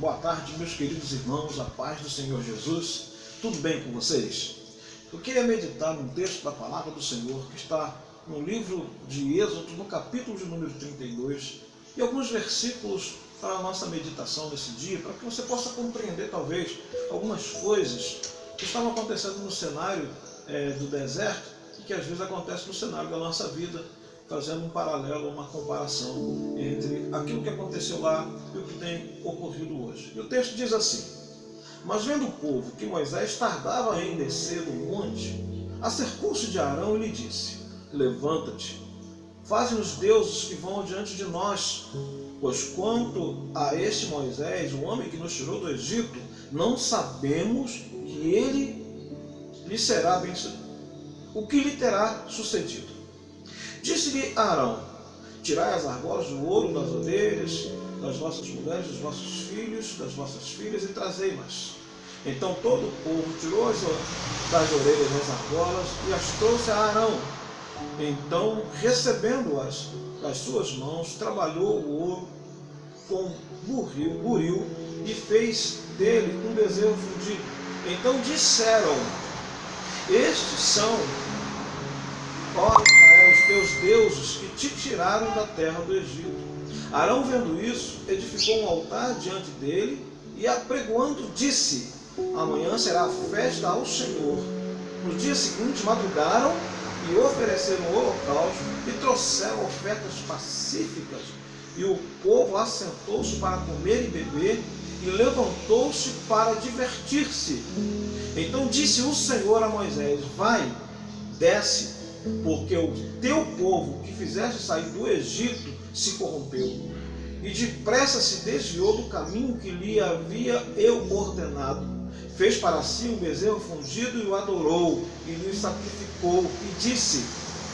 Boa tarde, meus queridos irmãos, a paz do Senhor Jesus. Tudo bem com vocês? Eu queria meditar num texto da palavra do Senhor que está no livro de Êxodo, no capítulo de número 32, e alguns versículos para a nossa meditação nesse dia, para que você possa compreender talvez algumas coisas que estavam acontecendo no cenário do deserto e que às vezes acontece no cenário da nossa vida, fazendo um paralelo, uma comparação entre aquilo que aconteceu lá e o que tem ocorrido hoje. E o texto diz assim: mas vendo o povo que Moisés tardava em descer do monte, acercou-se de Arão e lhe disse: levanta-te, faze-nos deuses que vão diante de nós, pois quanto a este Moisés, o homem que nos tirou do Egito, não sabemos que ele lhe será o que lhe terá sucedido. Disse-lhe Arão: tirai as argolas do ouro das orelhas das vossas mulheres, dos vossos filhos, das vossas filhas, e trazei-mas. Então todo o povo tirou das orelhas as argolas e as trouxe a Arão. Então, recebendo-as das suas mãos, trabalhou o ouro com buril e fez dele um bezerro fundido. Então disseram: estes são, ó Israel, os teus deuses que te tiraram da terra do Egito. Arão, vendo isso, edificou um altar diante dele e, apregoando, disse: amanhã será a festa ao Senhor. No dia seguinte madrugaram e ofereceram o holocausto e trouxeram ofertas pacíficas. E o povo assentou-se para comer e beber e levantou-se para divertir-se. Então disse o Senhor a Moisés: vai, desce, porque o teu povo que fizeste sair do Egito se corrompeu, e depressa se desviou do caminho que lhe havia eu ordenado. Fez para si um bezerro fundido e o adorou, e lhe sacrificou, e disse: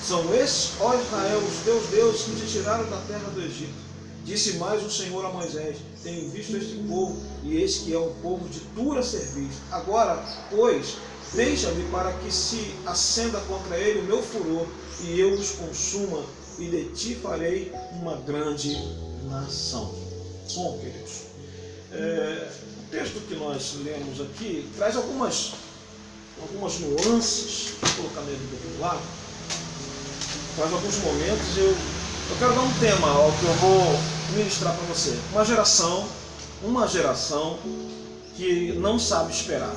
são estes, ó Israel, os teus deuses que te tiraram da terra do Egito. Disse mais o Senhor a Moisés: tenho visto este povo, e eis que é um povo de dura serviço. Agora, pois, deixa-me para que se acenda contra ele o meu furor, e eu os consuma, e de ti farei uma grande nação. Bom, queridos, o texto que nós lemos aqui traz algumas nuances. Vou colocar nele do outro lado. Traz alguns momentos. Eu quero dar um tema ao que eu vou ministrar para você. Uma geração que não sabe esperar.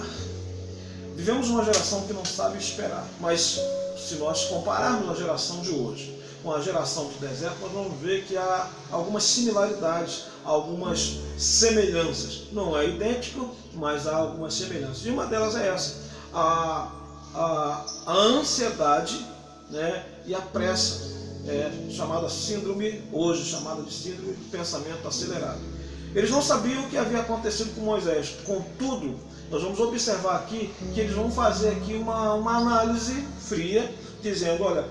Vivemos uma geração que não sabe esperar, mas se nós compararmos a geração de hoje com a geração do deserto, nós vamos ver que há algumas similaridades, algumas semelhanças. Não é idêntico, mas há algumas semelhanças. E uma delas é essa: a ansiedade, né, e a pressa, chamada síndrome, hoje chamada de síndrome do pensamento acelerado. Eles não sabiam o que havia acontecido com Moisés. Contudo, nós vamos observar aqui que eles vão fazer aqui uma análise fria, dizendo: olha,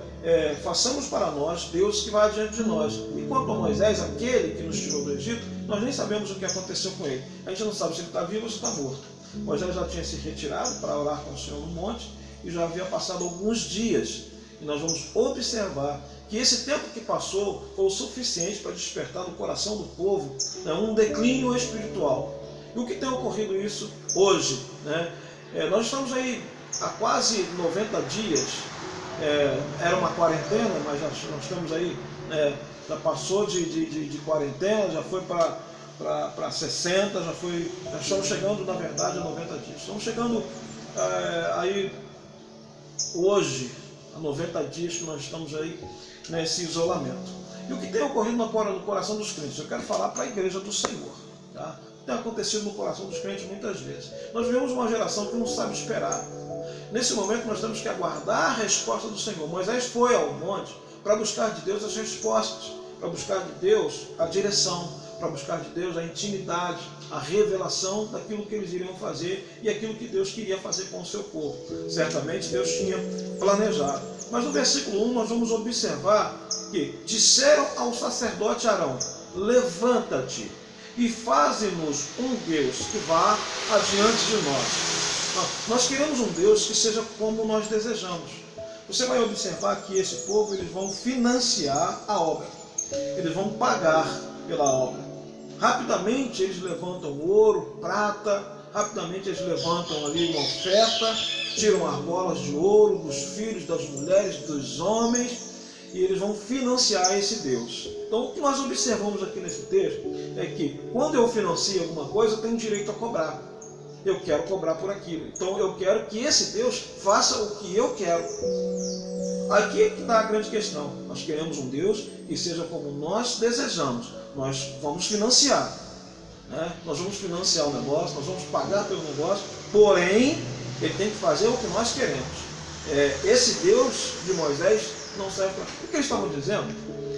façamos para nós Deus que vai adiante de nós. E quanto a Moisés, aquele que nos tirou do Egito, nós nem sabemos o que aconteceu com ele. A gente não sabe se ele está vivo ou se está morto. Moisés já tinha se retirado para orar com o Senhor no monte e já havia passado alguns dias. E nós vamos observar que esse tempo que passou foi o suficiente para despertar no coração do povo, né, um declínio espiritual. E o que tem ocorrido isso hoje? Né? Nós estamos aí há quase 90 dias, era uma quarentena, mas nós estamos aí, já passou de quarentena, já foi para 60, já estamos chegando, na verdade, a 90 dias. Estamos chegando aí hoje a 90 dias que nós estamos aí nesse isolamento. E o que tem ocorrido no coração dos crentes? Eu quero falar para a igreja do Senhor. Tá? Tem acontecido no coração dos crentes muitas vezes. Nós vivemos uma geração que não sabe esperar. Nesse momento nós temos que aguardar a resposta do Senhor. Moisés foi ao monte para buscar de Deus as respostas, para buscar de Deus a direção, para buscar de Deus a intimidade, a revelação daquilo que eles iriam fazer e aquilo que Deus queria fazer com o seu povo. Certamente Deus tinha planejado. Mas no versículo 1 nós vamos observar que disseram ao sacerdote Arão: levanta-te e faze-nos um Deus que vá adiante de nós. Nós queremos um Deus que seja como nós desejamos. Você vai observar que esse povo, eles vão financiar a obra. Eles vão pagar pela obra. Rapidamente eles levantam ouro, prata, rapidamente eles levantam ali uma oferta, tiram argolas de ouro dos filhos, das mulheres, dos homens, e eles vão financiar esse Deus. Então o que nós observamos aqui nesse texto é que quando eu financio alguma coisa, eu tenho direito a cobrar. Eu quero cobrar por aquilo. Então eu quero que esse Deus faça o que eu quero. Aqui é que está a grande questão. Nós queremos um Deus que seja como nós desejamos. Nós vamos financiar, né? Nós vamos financiar o negócio, nós vamos pagar pelo negócio, porém, ele tem que fazer o que nós queremos. Esse Deus de Moisés não serve para... O que eles estavam dizendo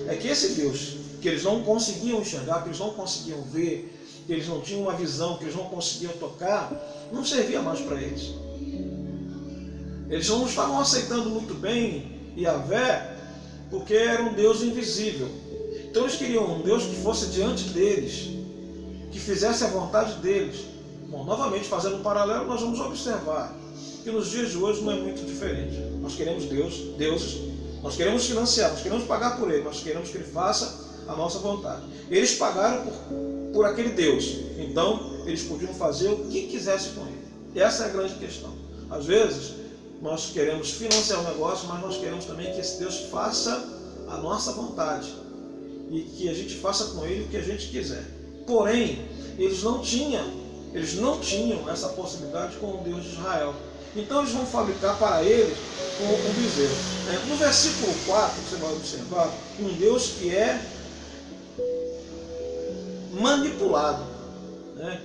é que esse Deus que eles não conseguiam enxergar, que eles não conseguiam ver, que eles não tinham uma visão, que eles não conseguiam tocar, não servia mais para eles. Eles não estavam aceitando muito bem Yahvé, porque era um Deus invisível. Então eles queriam um Deus que fosse diante deles, que fizesse a vontade deles. Bom, novamente, fazendo um paralelo, nós vamos observar que nos dias de hoje não é muito diferente. Nós queremos deuses, nós queremos financiar, nós queremos pagar por ele, nós queremos que ele faça a nossa vontade. Eles pagaram por aquele Deus, então eles podiam fazer o que quisessem com ele. Essa é a grande questão. Às vezes, nós queremos financiar o negócio, mas nós queremos também que esse Deus faça a nossa vontade e que a gente faça com ele o que a gente quiser. Porém, eles não tinham essa possibilidade com o Deus de Israel. Então eles vão fabricar para eles um bezerro. No versículo 4, você vai observar um Deus que é manipulado, né?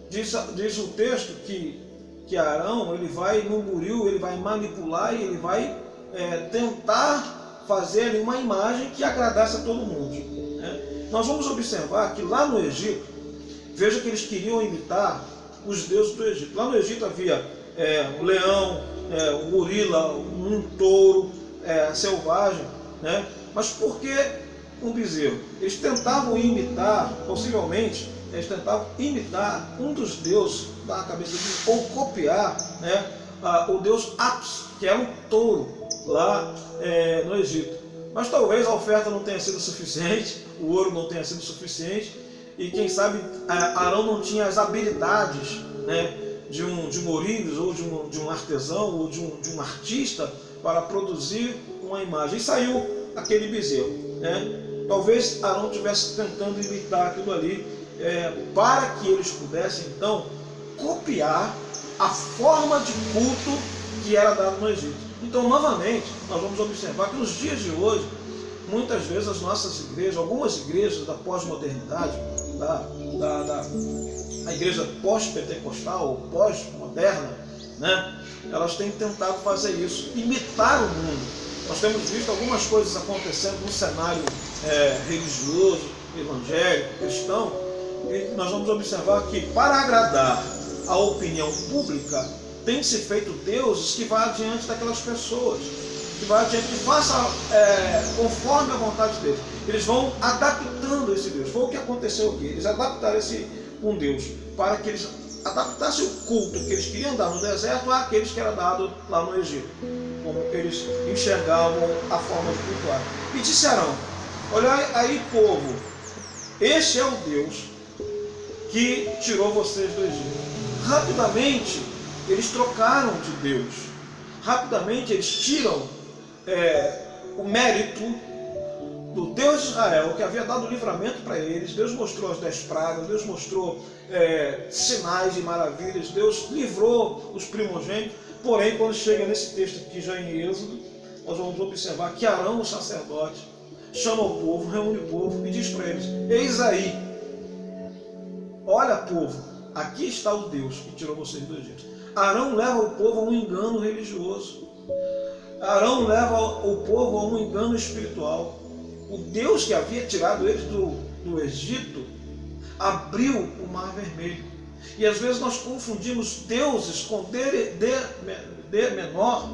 Diz o texto que Arão ele vai no buril, ele vai manipular e ele vai tentar fazer ali uma imagem que agradasse a todo mundo, né? Nós vamos observar que lá no Egito, veja que eles queriam imitar os deuses do Egito. Lá no Egito havia um leão, um gorila, um touro selvagem, né? Mas por que um bezerro? Eles tentavam imitar, possivelmente, eles tentavam imitar um dos deuses da cabeça deles, ou copiar, né, o deus Apis, que era um touro lá no Egito. Mas talvez a oferta não tenha sido suficiente, o ouro não tenha sido suficiente, e quem sabe Arão não tinha as habilidades, né, de um ourives, ou de um artesão, ou de um artista para produzir uma imagem. E saiu aquele bezerro, né? Talvez Arão estivesse tentando imitar aquilo ali, para que eles pudessem então copiar a forma de culto que era dada no Egito. Então, novamente, nós vamos observar que nos dias de hoje, muitas vezes as nossas igrejas, algumas igrejas da pós-modernidade, a igreja pós-pentecostal ou pós-moderna, né, elas têm tentado fazer isso, imitar o mundo. Nós temos visto algumas coisas acontecendo no cenário religioso, evangélico, cristão, e nós vamos observar que para agradar a opinião pública tem se feito deuses que vá adiante daquelas pessoas, que vá adiante, que faça conforme a vontade deles. Eles vão adaptando esse Deus. Foi o que aconteceu aqui. Eles adaptaram um Deus para que eles adaptassem o culto que eles queriam dar no deserto àqueles que era dado lá no Egito, como eles enxergavam a forma de cultuar. E disse Arão: olha aí, povo, este é o Deus que tirou vocês do Egito. Rapidamente eles trocaram de Deus. Rapidamente eles tiram o mérito do Deus de Israel, que havia dado livramento para eles. Deus mostrou as 10 pragas, Deus mostrou sinais e maravilhas, Deus livrou os primogênitos. Porém, quando chega nesse texto aqui, já em Êxodo, nós vamos observar que Arão, o sacerdote, chama o povo, reúne o povo e diz para eles: eis aí, olha, povo, aqui está o Deus que tirou vocês do Egito. Arão leva o povo a um engano religioso. Arão leva o povo a um engano espiritual. O Deus que havia tirado eles do Egito abriu o Mar Vermelho. E às vezes nós confundimos deuses com D menor,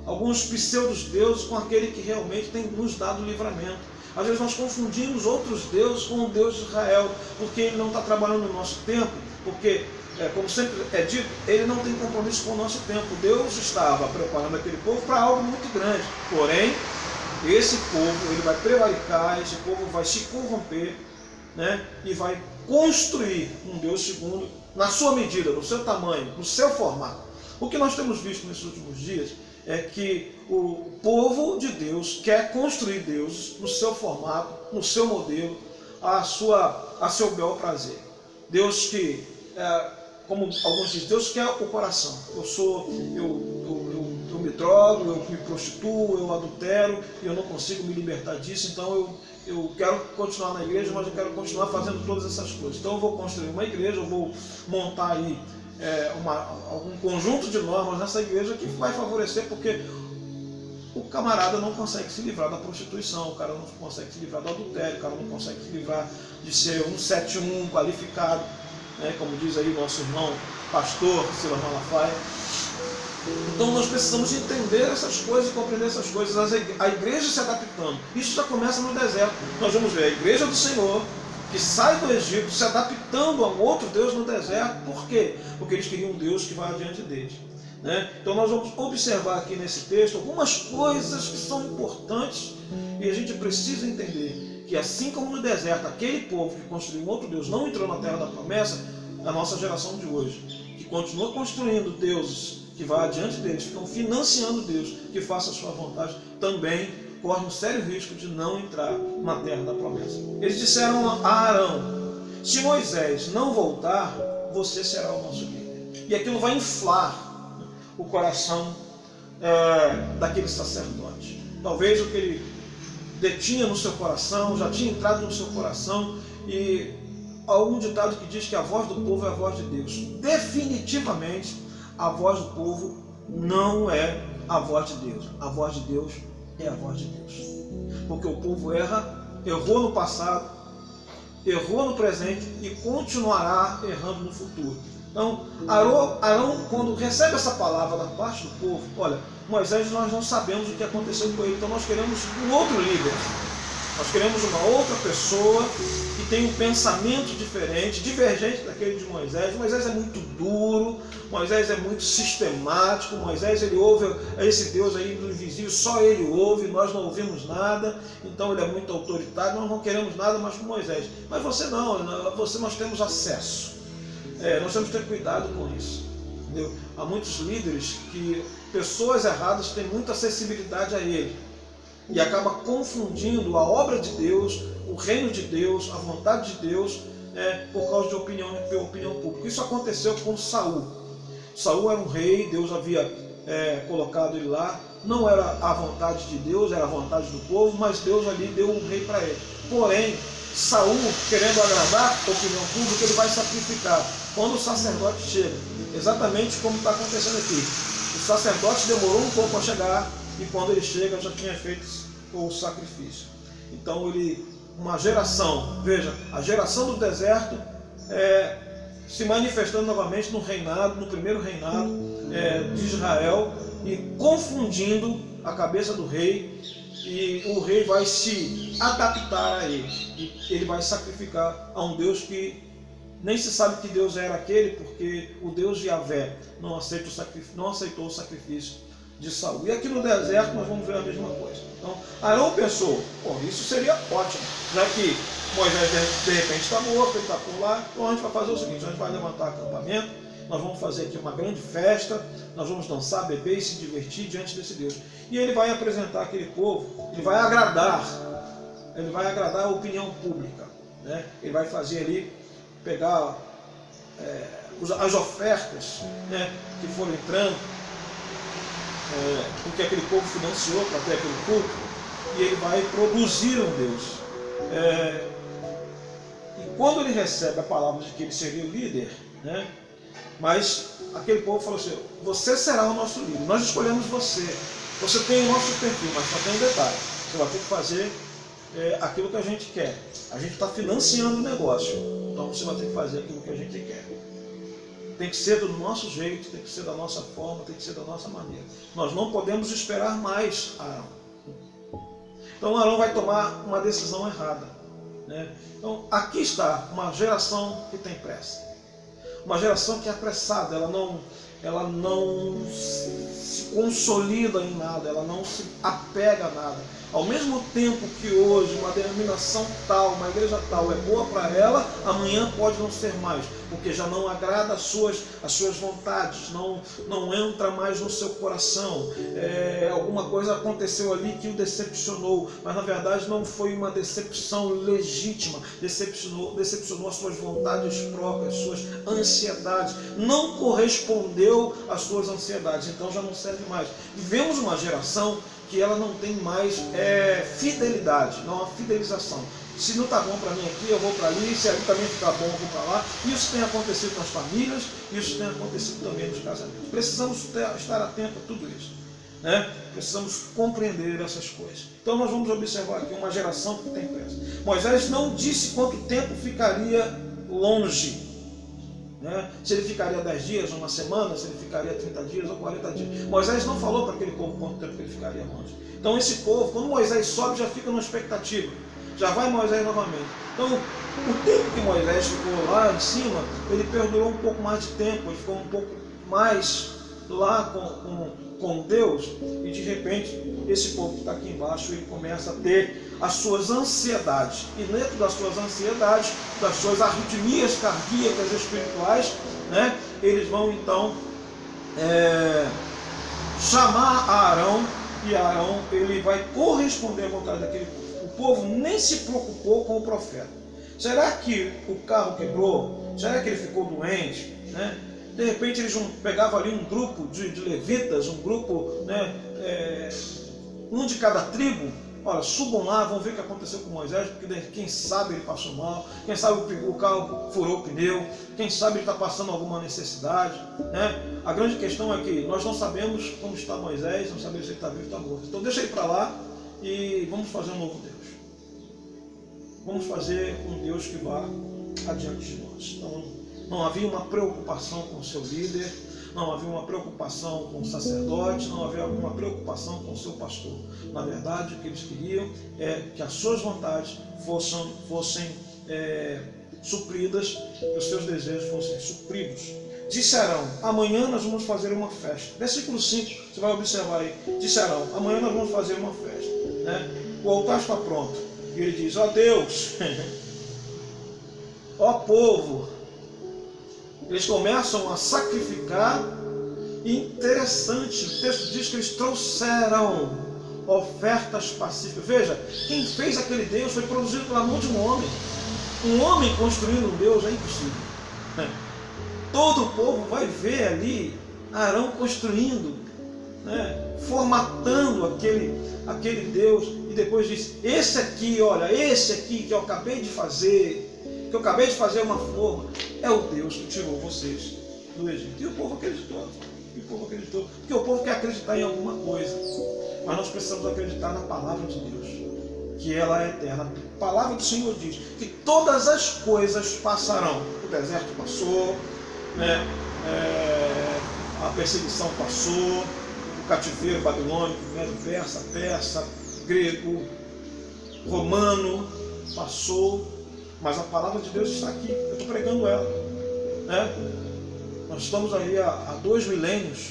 alguns pseudos-deuses, com aquele que realmente tem nos dado livramento. Às vezes nós confundimos outros deuses com o Deus de Israel, porque ele não está trabalhando no nosso tempo, porque, como sempre é dito, ele não tem compromisso com o nosso tempo. Deus estava preparando aquele povo para algo muito grande, porém, esse povo ele vai prevaricar, esse povo vai se corromper, né, e vai construir um Deus segundo, na sua medida, no seu tamanho, no seu formato. O que nós temos visto nesses últimos dias é que o povo de Deus quer construir Deus no seu formato, no seu modelo, a seu bel prazer. Deus que, como alguns dizem, Deus quer o coração. Eu me drogo, eu me prostituo, eu adultero e eu não consigo me libertar disso, então eu quero continuar na igreja, mas eu quero continuar fazendo todas essas coisas. Então eu vou construir uma igreja, eu vou montar aí algum conjunto de normas nessa igreja que vai favorecer, porque o camarada não consegue se livrar da prostituição, o cara não consegue se livrar do adultério, o cara não consegue se livrar de ser um 71 qualificado, né, como diz aí nosso irmão pastor Silas Malafaia. Então nós precisamos entender essas coisas e compreender essas coisas. A igreja se adaptando. Isso já começa no deserto. Nós vamos ver a igreja do Senhor que sai do Egito se adaptando a um outro Deus no deserto. Por quê? Porque eles queriam um Deus que vai adiante deles, né? Então nós vamos observar aqui nesse texto algumas coisas que são importantes e a gente precisa entender que assim como no deserto aquele povo que construiu um outro Deus não entrou na terra da promessa, a nossa geração de hoje, que continua construindo deuses que vai adiante deles, ficam financiando Deus que faça a sua vontade, também corre um sério risco de não entrar na terra da promessa. Eles disseram a Arão: se Moisés não voltar, você será o nosso líder. E aquilo vai inflar o coração daquele sacerdote. Talvez o que ele detinha no seu coração já tinha entrado no seu coração, e há um ditado que diz que a voz do povo é a voz de Deus. Definitivamente a voz do povo não é a voz de Deus. A voz de Deus é a voz de Deus. Porque o povo errou no passado, errou no presente e continuará errando no futuro. Então, Arão, quando recebe essa palavra da parte do povo, olha, Moisés, nós não sabemos o que aconteceu com ele, então nós queremos um outro líder. Nós queremos uma outra pessoa que tem um pensamento diferente, divergente daquele de Moisés. Moisés é muito duro, Moisés é muito sistemático, Moisés ele ouve esse Deus aí do invisível, só ele ouve, nós não ouvimos nada, então ele é muito autoritário, nós não queremos nada mais com Moisés. Mas você não, nós temos acesso. Nós temos que ter cuidado com isso. Entendeu? Há muitos líderes que pessoas erradas têm muita acessibilidade a ele e acaba confundindo a obra de Deus, o reino de Deus, a vontade de Deus, por causa de opinião pública. Isso aconteceu com Saul. Saul era um rei, Deus havia colocado ele lá, não era a vontade de Deus, era a vontade do povo, mas Deus ali deu um rei para ele. Porém, Saul, querendo agradar a opinião pública, ele vai sacrificar. Quando o sacerdote chega, exatamente como está acontecendo aqui, o sacerdote demorou um pouco a chegar, e quando ele chega já tinha feito o sacrifício. Então uma geração, veja, a geração do deserto se manifestando novamente no primeiro reinado de Israel, e confundindo a cabeça do rei, e o rei vai se adaptar a ele, e ele vai sacrificar a um Deus que nem se sabe que Deus era aquele, porque o Deus de Yahvé não aceitou o sacrifício de Saul. E aqui no deserto nós vamos ver a mesma coisa. Então Arão pensou: isso seria ótimo, já que Moisés de repente está morto, ele está por lá, então a gente vai fazer o seguinte: a gente vai levantar acampamento, nós vamos fazer aqui uma grande festa, nós vamos dançar, beber e se divertir diante desse Deus. E ele vai apresentar aquele povo, ele vai agradar a opinião pública, né? Ele vai fazer ali, pegar as ofertas, né, que foram entrando, porque aquele povo financiou para ter aquele culto, e ele vai produzir um Deus. E quando ele recebe a palavra de que ele seria o líder, né, mas aquele povo falou assim: você será o nosso líder, nós escolhemos você, você tem o nosso perfil, mas só tem um detalhe: você vai ter que fazer aquilo que a gente quer, a gente está financiando o negócio, então você vai ter que fazer aquilo que a gente quer. Tem que ser do nosso jeito, tem que ser da nossa forma, tem que ser da nossa maneira. Nós não podemos esperar mais Arão. Então Arão vai tomar uma decisão errada, né? Então aqui está uma geração que tem pressa. Uma geração que é apressada, ela ela não se consolida em nada, ela não se apega a nada. Ao mesmo tempo que hoje uma denominação tal, uma igreja tal é boa para ela, amanhã pode não ser mais, porque já não agrada as suas vontades, não entra mais no seu coração. Alguma coisa aconteceu ali que o decepcionou, mas na verdade não foi uma decepção legítima, decepcionou as suas vontades próprias, as suas ansiedades, não correspondeu às suas ansiedades, então já não serve mais. Vivemos uma geração que ela não tem mais fidelidade, não há fidelização. Se não está bom para mim aqui, eu vou para ali, se ali também ficar bom, eu vou para lá. Isso tem acontecido nas famílias, isso tem acontecido também nos casamentos. Precisamos estar atentos a tudo isso, né? Precisamos compreender essas coisas. Então nós vamos observar aqui uma geração que tem pressa. Moisés não disse quanto tempo ficaria longe, né? Se ele ficaria 10 dias, uma semana, se ele ficaria 30 dias ou 40 dias. Moisés não falou para aquele povo quanto tempo que ele ficaria longe. Então esse povo, quando Moisés sobe, já fica numa expectativa. Já vai Moisés novamente. Então o tempo que Moisés ficou lá em cima, ele perdurou um pouco mais de tempo, ele ficou um pouco mais lá com Deus, e de repente esse povo que está aqui embaixo, ele começa a ter as suas ansiedades, e dentro das suas ansiedades, das suas arritmias cardíacas espirituais, né, eles vão então chamar a Arão, e Arão ele vai corresponder à vontade daquele povo. O povo nem se preocupou com o profeta. Será que o carro quebrou? Será que ele ficou doente, né? De repente eles pegavam ali um grupo de levitas, um grupo, né, um de cada tribo. Olha, subam lá, vão ver o que aconteceu com Moisés, porque quem sabe ele passou mal, quem sabe o carro furou o pneu, quem sabe ele está passando alguma necessidade, né? A grande questão é que nós não sabemos como está Moisés, não sabemos se ele está vivo ou está morto. Então deixa ele para lá e vamos fazer um novo Deus. Vamos fazer um Deus que vá adiante de nós. Então, não havia uma preocupação com o seu líder, não havia uma preocupação com o sacerdote, não havia uma preocupação com o seu pastor. Na verdade, o que eles queriam é que as suas vontades fossem supridas, que os seus desejos fossem supridos. Disse Arão: amanhã nós vamos fazer uma festa. Versículo 5, você vai observar aí. Disse Arão: amanhã nós vamos fazer uma festa, né? O altar está pronto. E ele diz: ó Deus, ó povo. Eles começam a sacrificar. E interessante, o texto diz que eles trouxeram ofertas pacíficas. Veja, quem fez aquele Deus foi produzido pela mão de um homem. Um homem construindo um Deus é impossível. Todo o povo vai ver ali Arão construindo, né, formatando aquele Deus, e depois diz: esse aqui, olha, esse aqui que eu acabei de fazer, uma forma, é o Deus que tirou vocês do Egito. E o povo acreditou. Porque o povo quer acreditar em alguma coisa, mas nós precisamos acreditar na palavra de Deus, que ela é eterna. A palavra do Senhor diz que todas as coisas passarão. O deserto passou, né? A perseguição passou, o cativeiro babilônico, persa, grego, romano passou, mas a palavra de Deus está aqui. Eu estou pregando ela, né? Nós estamos aí há 2 milênios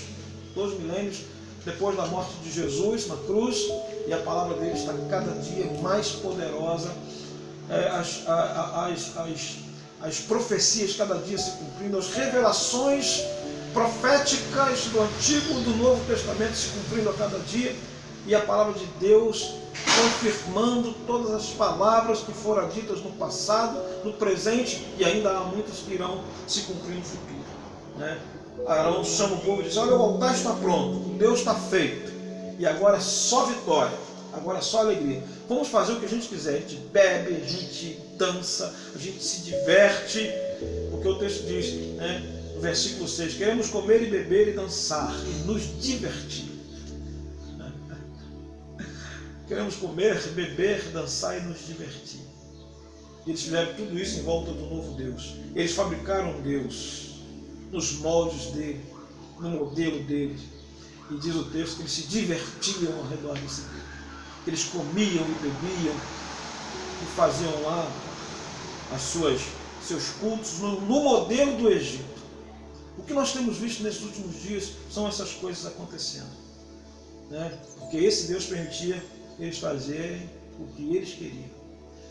depois da morte de Jesus na cruz, e a palavra dele está cada dia mais poderosa, as profecias cada dia se cumprindo, as revelações proféticas do Antigo e do Novo Testamento se cumprindo a cada dia, e a palavra de Deus confirmando todas as palavras que foram ditas no passado, no presente, e ainda há muitas que irão se cumprir no futuro, né? Arão chama o povo e diz: olha, o altar está pronto, o Deus está feito, e agora é só vitória, agora é só alegria. Vamos fazer o que a gente quiser, a gente bebe, a gente dança, a gente se diverte, porque o texto diz, né, no versículo 6, queremos comer e beber e dançar e nos divertir. Queremos comer, beber, dançar e nos divertir. E eles fizeram tudo isso em volta do novo Deus. Eles fabricaram um Deus nos moldes dele, no modelo dele. E diz o texto que eles se divertiam ao redor desse Deus. Que eles comiam e bebiam e faziam lá seus cultos no modelo do Egito. O que nós temos visto nesses últimos dias são essas coisas acontecendo, né? Porque esse Deus permitia eles fazerem o que eles queriam.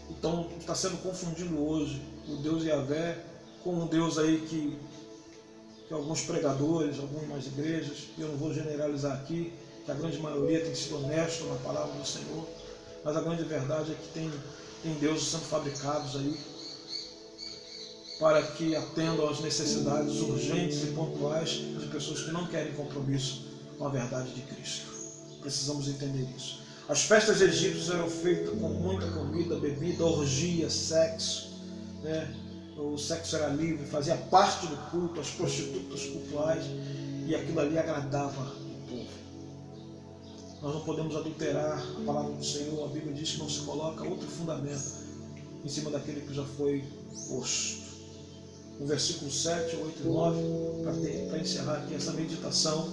Então está sendo confundido hoje o Deus Yahvé com um Deus aí que alguns pregadores, algumas igrejas, eu não vou generalizar aqui, que a grande maioria tem sido honesto na palavra do Senhor, mas a grande verdade é que tem deuses sendo fabricados aí para que atendam às necessidades urgentes e pontuais de pessoas que não querem compromisso com a verdade de Cristo. Precisamos entender isso. As festas egípcias eram feitas com muita comida, bebida, orgia, sexo, né? O sexo era livre, fazia parte do culto, as prostitutas cultuais, e aquilo ali agradava o povo. Nós não podemos adulterar a palavra do Senhor. A Bíblia diz que não se coloca outro fundamento em cima daquele que já foi posto. No versículo 7, 8 e 9, para encerrar aqui essa meditação,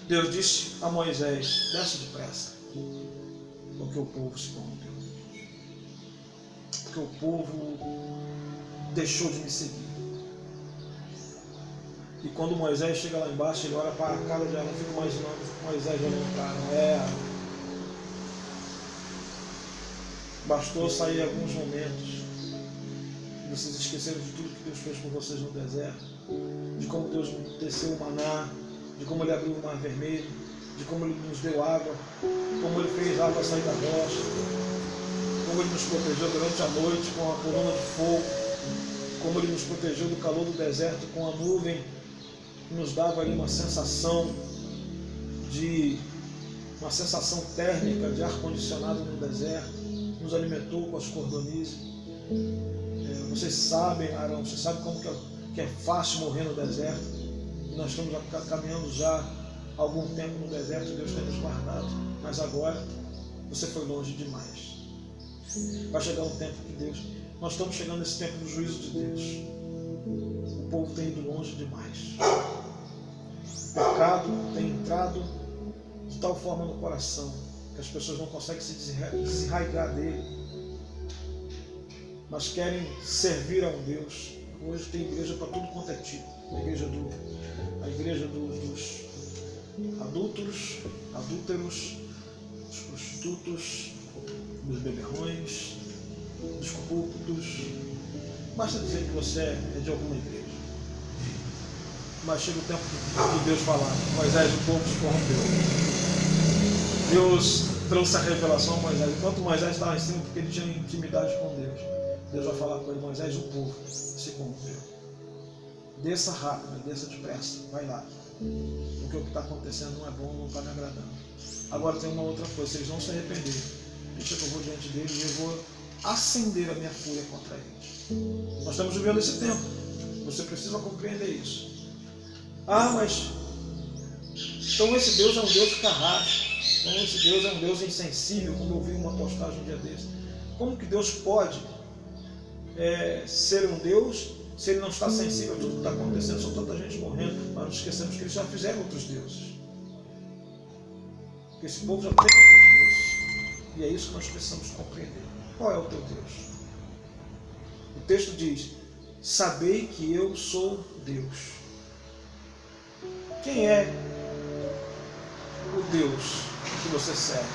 Deus disse a Moisés: desce depressa, porque o povo se corrompeu, porque o povo deixou de me seguir. E quando Moisés chega lá embaixo, ele olha para a cara de Arão, fica imaginando Moisés olhando para Arão. Bastou sair alguns momentos, vocês esqueceram de tudo que Deus fez por vocês no deserto, de como Deus desceu o maná, de como Ele abriu o mar vermelho, de como Ele nos deu água, como Ele fez a água sair da rocha, como Ele nos protegeu durante a noite com a coluna de fogo, como Ele nos protegeu do calor do deserto com a nuvem, que nos dava ali uma sensação térmica de ar-condicionado no deserto, nos alimentou com as cordonizes. Vocês sabem, Arão, vocês sabem como que é fácil morrer no deserto. E nós estamos caminhando já há algum tempo no deserto, Deus tem nos guardado. Mas agora você foi longe demais. Vai chegar um tempo que nós estamos chegando nesse tempo do juízo de Deus. O povo tem ido longe demais. O pecado tem entrado de tal forma no coração que as pessoas não conseguem se desarraigar dele, mas querem servir a um Deus. Hoje tem igreja para tudo quanto é tipo. A igreja dos adúlteros, dos prostitutos, dos beberrões, dos corruptos. Basta dizer que você é de alguma igreja. Mas chega o tempo de Deus falar: Moisés, o povo se corrompeu. Deus trouxe a revelação a Moisés. Enquanto Moisés estava em cima, porque ele tinha intimidade com Deus, Deus vai falar com ele: Moisés, o povo se corrompeu. Desça rápido, desça depressa, vai lá. Porque o que está acontecendo não é bom, não está me agradando. Agora tem uma outra coisa: se eles não se arrependerem, deixa que eu vou diante deles e eu vou acender a minha fúria contra eles. Nós estamos vivendo esse tempo. Você precisa compreender isso. Mas então esse Deus é um Deus carrasco. Então esse Deus é um Deus insensível. Como eu vi uma postagem um dia desse. Como que Deus pode ser um Deus se Ele não está sensível a tudo que está acontecendo? Só tanta gente morrendo. Mas não esquecemos que eles já fizeram outros deuses. Porque esse povo já tem outros deuses. E é isso que nós precisamos compreender. Qual é o teu Deus? O texto diz: sabei que eu sou Deus. Quem é o Deus que você serve?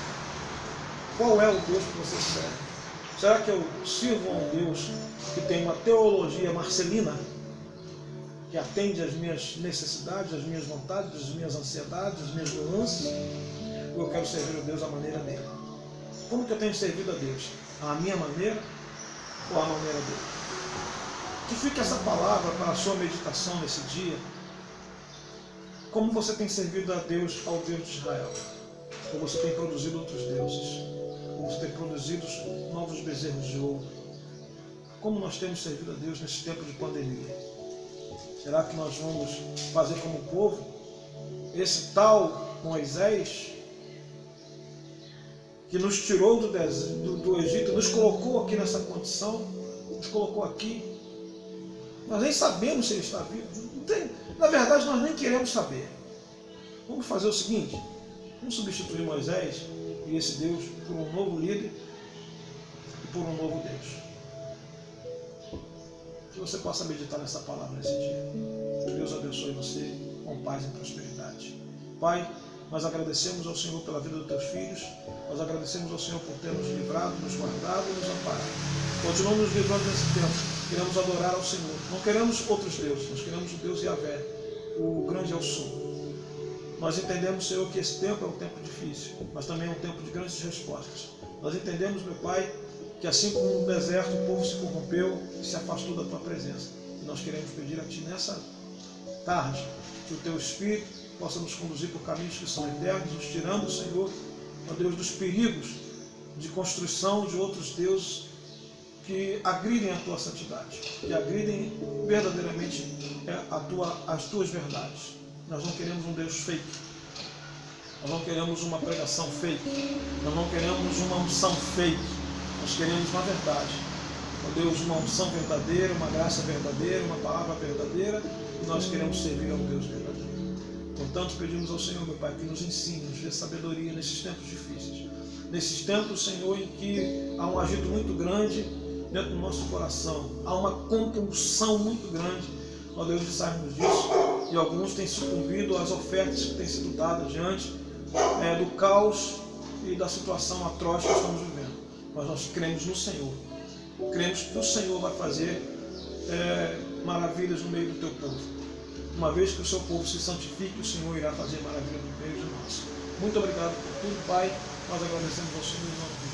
Qual é o Deus que você serve? Será que eu sirvo a um Deus que tem uma teologia marcelina, que atende às minhas necessidades, às minhas vontades, às minhas ansiedades, às minhas nuances? Ou eu quero servir a Deus à maneira dele? Como que eu tenho servido a Deus? À minha maneira ou à maneira dele? Que fique essa palavra para a sua meditação nesse dia. Como você tem servido a Deus, ao Deus de Israel? Ou você tem produzido outros deuses? Ou você tem produzido novos bezerros de ouro? Como nós temos servido a Deus nesse tempo de pandemia? Será que nós vamos fazer como povo? Esse tal Moisés, que nos tirou do Egito, nos colocou aqui nessa condição, nos colocou aqui. Nós nem sabemos se ele está vivo. Na verdade, nós nem queremos saber. Vamos fazer o seguinte: vamos substituir Moisés e esse Deus por um novo líder e por um novo Deus. que você possa meditar nessa palavra nesse dia. Que Deus abençoe você com paz e prosperidade. Pai, nós agradecemos ao Senhor pela vida dos teus filhos, nós agradecemos ao Senhor por ter nos livrado, nos guardado e nos amparado. Continuamos nos livrando nesse tempo, queremos adorar ao Senhor. Não queremos outros deuses, nós queremos o Deus Yahvé, o grande Eu Sou. Nós entendemos, Senhor, que esse tempo é um tempo difícil, mas também é um tempo de grandes respostas. Nós entendemos, meu Pai, que assim como no deserto o povo se corrompeu e se afastou da Tua presença. E nós queremos pedir a Ti nessa tarde que o Teu Espírito possa nos conduzir por caminhos que são eternos, nos tirando, Senhor, ó Deus, dos perigos de construção de outros deuses que agridem a Tua santidade, que agridem verdadeiramente as Tuas verdades. Nós não queremos um Deus fake, nós não queremos uma pregação fake, nós não queremos uma unção fake, nós queremos uma verdade. Ó Deus, uma unção verdadeira, uma graça verdadeira, uma palavra verdadeira, e nós queremos servir ao Deus verdadeiro. Portanto, pedimos ao Senhor, meu Pai, que nos ensine, nos dê sabedoria nesses tempos difíceis. Nesses tempos, Senhor, em que há um agito muito grande dentro do nosso coração, há uma compulsão muito grande, ó Deus, de sairmos disso, e alguns têm sucumbido às ofertas que têm sido dadas diante do caos e da situação atroz que estamos vivendo. Mas nós cremos no Senhor, cremos que o Senhor vai fazer maravilhas no meio do teu povo. Uma vez que o seu povo se santifique, o Senhor irá fazer maravilhas no meio de nós. Muito obrigado por tudo, Pai. Nós agradecemos ao Senhor em nome de Jesus.